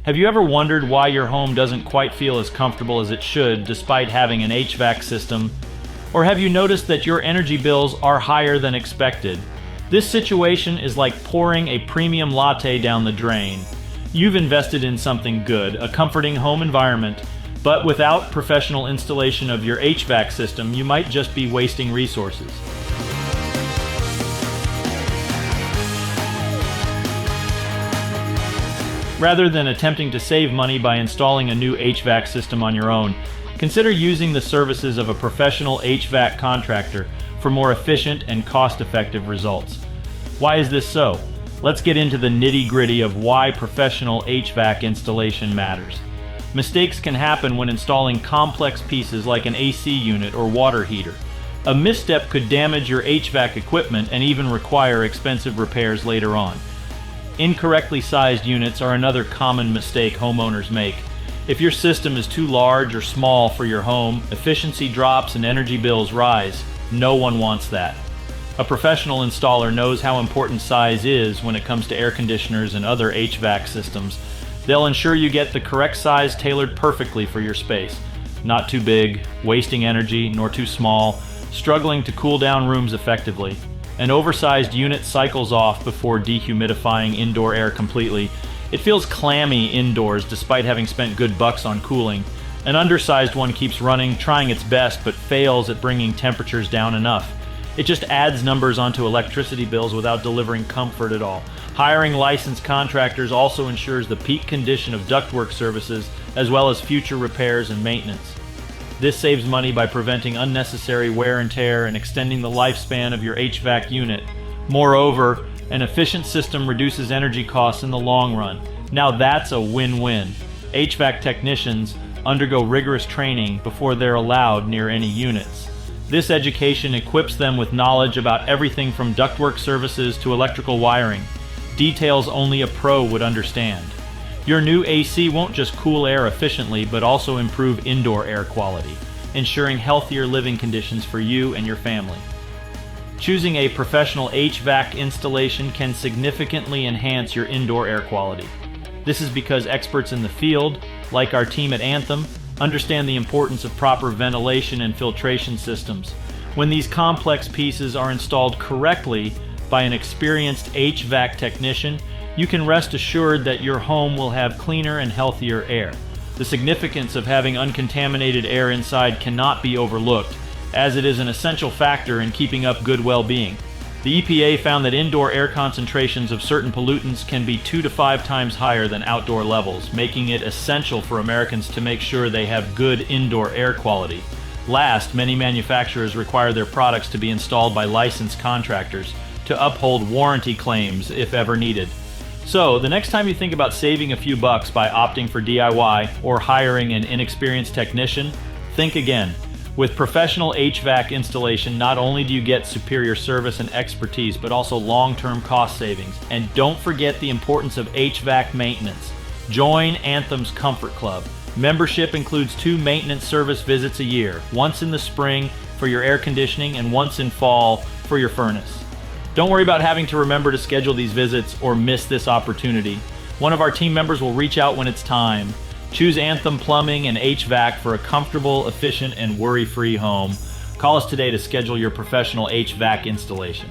Have you ever wondered why your home doesn't quite feel as comfortable as it should despite having an HVAC system? Or have you noticed that your energy bills are higher than expected? This situation is like pouring a premium latte down the drain. You've invested in something good, a comforting home environment, but without professional installation of your HVAC system, you might just be wasting resources. Rather than attempting to save money by installing a new HVAC system on your own, consider using the services of a professional HVAC contractor for more efficient and cost-effective results. Why is this so? Let's get into the nitty-gritty of why professional HVAC installation matters. Mistakes can happen when installing complex pieces like an AC unit or water heater. A misstep could damage your HVAC equipment and even require expensive repairs later on. Incorrectly sized units are another common mistake homeowners make. If your system is too large or small for your home, efficiency drops and energy bills rise. No one wants that. A professional installer knows how important size is when it comes to air conditioners and other HVAC systems. They'll ensure you get the correct size tailored perfectly for your space. Not too big, wasting energy, nor too small, struggling to cool down rooms effectively. An oversized unit cycles off before dehumidifying indoor air completely. It feels clammy indoors despite having spent good bucks on cooling. An undersized one keeps running, trying its best, but fails at bringing temperatures down enough. It just adds numbers onto electricity bills without delivering comfort at all. Hiring licensed contractors also ensures the peak condition of ductwork services, as well as future repairs and maintenance. This saves money by preventing unnecessary wear and tear and extending the lifespan of your HVAC unit. Moreover, an efficient system reduces energy costs in the long run. Now that's a win-win. HVAC technicians undergo rigorous training before they're allowed near any units. This education equips them with knowledge about everything from ductwork services to electrical wiring, details only a pro would understand. Your new AC won't just cool air efficiently, but also improve indoor air quality, ensuring healthier living conditions for you and your family. Choosing a professional HVAC installation can significantly enhance your indoor air quality. This is because experts in the field, like our team at Anthem, understand the importance of proper ventilation and filtration systems. When these complex pieces are installed correctly by an experienced HVAC technician, you can rest assured that your home will have cleaner and healthier air. The significance of having uncontaminated air inside cannot be overlooked, as it is an essential factor in keeping up good well-being. The EPA found that indoor air concentrations of certain pollutants can be 2 to 5 times higher than outdoor levels, making it essential for Americans to make sure they have good indoor air quality. Last, many manufacturers require their products to be installed by licensed contractors to uphold warranty claims if ever needed. So, the next time you think about saving a few bucks by opting for DIY or hiring an inexperienced technician, think again. With professional HVAC installation, not only do you get superior service and expertise, but also long-term cost savings. And don't forget the importance of HVAC maintenance. Join Anthem's Comfort Club. Membership includes 2 maintenance service visits a year, once in the spring for your air conditioning and once in fall for your furnace. Don't worry about having to remember to schedule these visits or miss this opportunity. One of our team members will reach out when it's time. Choose Anthem Plumbing and HVAC for a comfortable, efficient, and worry-free home. Call us today to schedule your professional HVAC installation.